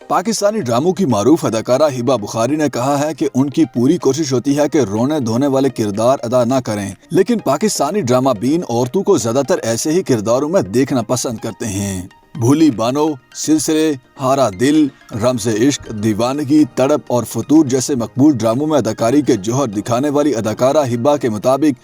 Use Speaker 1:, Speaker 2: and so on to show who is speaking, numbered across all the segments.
Speaker 1: पाकिस्तानी ड्रामों की मारूफ अदाकारा हिबा बुखारी ने कहा है कि उनकी पूरी कोशिश होती है कि रोने धोने वाले किरदार अदा न करें, लेकिन पाकिस्तानी ड्रामा बीन औरतों को ज्यादातर ऐसे ही किरदारों में देखना पसंद करते हैं। भूली बानो, सिलसिले, हारा दिल, रमज़े इश्क, दीवानगी, तड़प और फतूर जैसे मकबूल ड्रामों में अदाकारी के जौहर दिखाने वाली अदाकारा हिबा के मुताबिक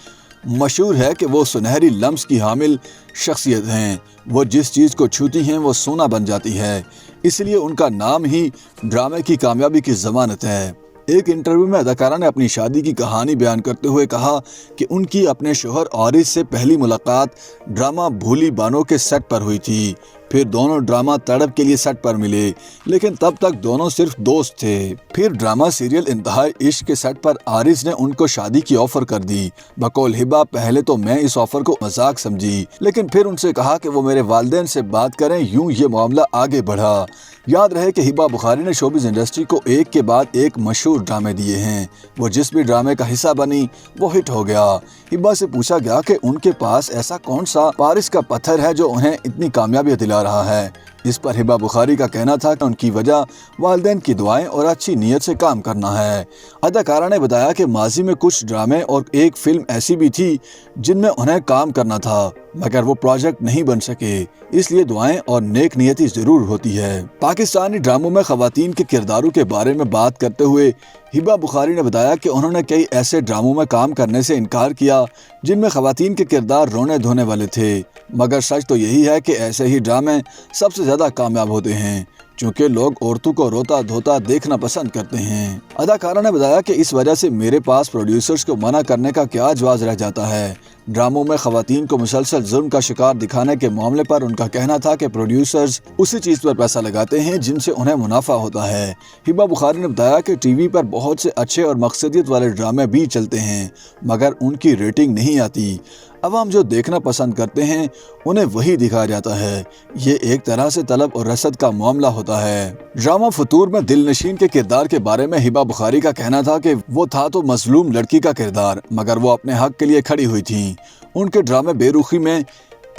Speaker 1: मशहूर है कि वो सुनहरी लम्स की हामिल शख्सियत हैं। वो जिस चीज़ को छूती हैं वो सोना बन जाती है, इसलिए उनका नाम ही ड्रामे की कामयाबी की ज़मानत है। एक इंटरव्यू में अदाकारा ने अपनी शादी की कहानी बयान करते हुए कहा कि उनकी अपने शोहर आरिज से पहली मुलाकात ड्रामा भूली बानो के सेट पर हुई थी। फिर दोनों ड्रामा तड़प के लिए सेट पर मिले, लेकिन तब तक दोनों सिर्फ दोस्त थे। फिर ड्रामा सीरियल इंतहाई इश्क के सेट पर आरिज ने उनको शादी की ऑफर कर दी। बकौल हिबा, पहले तो मैं इस ऑफर को मजाक समझी, लेकिन फिर उनसे कहा कि वो मेरे वालिदैन से बात करें, यूं ये मामला आगे बढ़ा। याद रहे कि हिबा बुखारी ने शोबिज़ इंडस्ट्री को एक के बाद एक मशहूर ड्रामे दिए हैं। वो जिस भी ड्रामे का हिस्सा बनी वो हिट हो गया। हिबा से पूछा गया कि उनके पास ऐसा कौन सा पारिस का पत्थर है जो उन्हें इतनी कामयाबी दिला रहा है। इस पर हिबा बुखारी का कहना था कि उनकी वजह वालिदैन की दुआएं और अच्छी नीयत से काम करना है। अदाकारा ने बताया कि माजी में कुछ ड्रामे और एक फिल्म ऐसी भी थी जिनमें उन्हें काम करना था, मगर वो प्रोजेक्ट नहीं बन सके, इसलिए दुआएं और नेक नियति जरूर होती है। पाकिस्तानी ड्रामों में खवातीन के किरदारों के बारे में बात करते हुए हिबा बुखारी ने बताया कि उन्होंने कई ऐसे ड्रामों में काम करने से इनकार किया जिनमें खवातीन के किरदार रोने धोने वाले थे, मगर सच तो यही है कि ऐसे ही ड्रामे सबसे ज्यादा कामयाब होते हैं, क्योंकि लोग औरतों को रोता धोता देखना पसंद करते हैं। अदाकारा ने बताया कि इस वजह से मेरे पास प्रोड्यूसर्स को मना करने का क्या जवाब रह जाता है। ड्रामों में खवातीन को मुसलसल जुल्म का शिकार दिखाने के मामले पर उनका कहना था कि प्रोड्यूसर्स उसी चीज़ पर पैसा लगाते हैं जिनसे उन्हें मुनाफा होता है। हिबा बुखारी ने बताया कि टीवी पर बहुत से अच्छे और मकसदियत वाले ड्रामे भी चलते हैं, मगर उनकी रेटिंग नहीं आती। अवाम जो देखना पसंद करते हैं उन्हें वही दिखाया जाता है। ये एक तरह से तलब और रसद का मामला होता है। ड्रामा फतूर में दिलनशीन के किरदार के बारे में हिबा बुखारी का कहना था कि वो था तो मजलूम लड़की का किरदार, मगर वो अपने हक के लिए खड़ी हुई थी। उनके ड्रामे बेरुखी में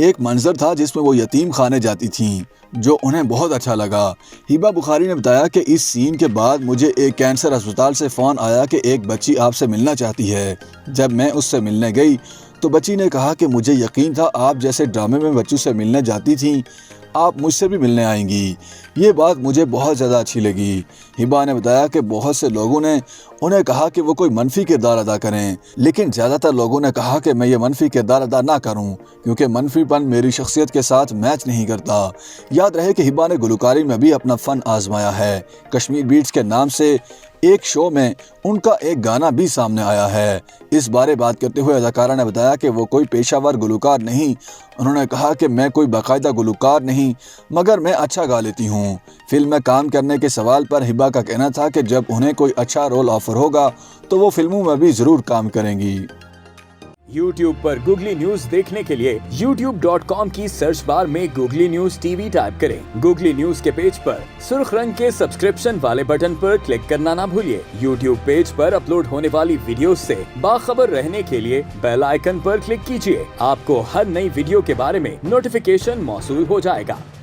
Speaker 1: एक मंजर था जिसमें वो यतीम खाने जाती थीं, जो उन्हें बहुत अच्छा लगा। हिबा बुखारी ने बताया कि इस सीन के बाद मुझे एक कैंसर अस्पताल से फ़ोन आया कि एक बच्ची आपसे मिलना चाहती है। जब मैं उससे मिलने गई तो बच्ची ने कहा कि मुझे यकीन था आप जैसे ड्रामे में बच्चों से मिलने जाती थीं, आप मुझसे भी मिलने आएंगी। ये बात मुझे बहुत ज़्यादा अच्छी लगी। हिबा ने बताया कि बहुत से लोगों ने उन्हें कहा कि वो कोई मनफी किरदार अदा करें, लेकिन ज़्यादातर लोगों ने कहा कि मैं ये मनफी किरदार अदा ना करूं, क्योंकि मनफीपन मेरी शख्सियत के साथ मैच नहीं करता। याद रहे कि हिबा ने गुलकारी में भी अपना फ़न आजमाया है। कश्मीर बीट्स के नाम से एक शो में उनका एक गाना भी सामने आया है। इस बारे बात करते हुए अदाकारा ने बताया कि वो कोई पेशावर गुलकार नहीं। उन्होंने कहा कि मैं कोई बाकायदा गुलकार नहीं, मगर मैं अच्छा गा लेती हूँ। फिल्म में काम करने के सवाल पर हिबा का कहना था कि जब उन्हें कोई अच्छा रोल ऑफर होगा तो वो फिल्मों में भी जरूर काम करेंगी।
Speaker 2: YouTube पर गूगली न्यूज देखने के लिए youtube.com की सर्च बार में गूगली न्यूज टीवी टाइप करें। गूगली न्यूज के पेज पर सुर्ख रंग के सब्सक्रिप्शन वाले बटन पर क्लिक करना ना भूलिए। YouTube पेज पर अपलोड होने वाली वीडियोस से बाखबर रहने के लिए बेल आइकन पर क्लिक कीजिए। आपको हर नई वीडियो के बारे में नोटिफिकेशन मौसूल हो जाएगा।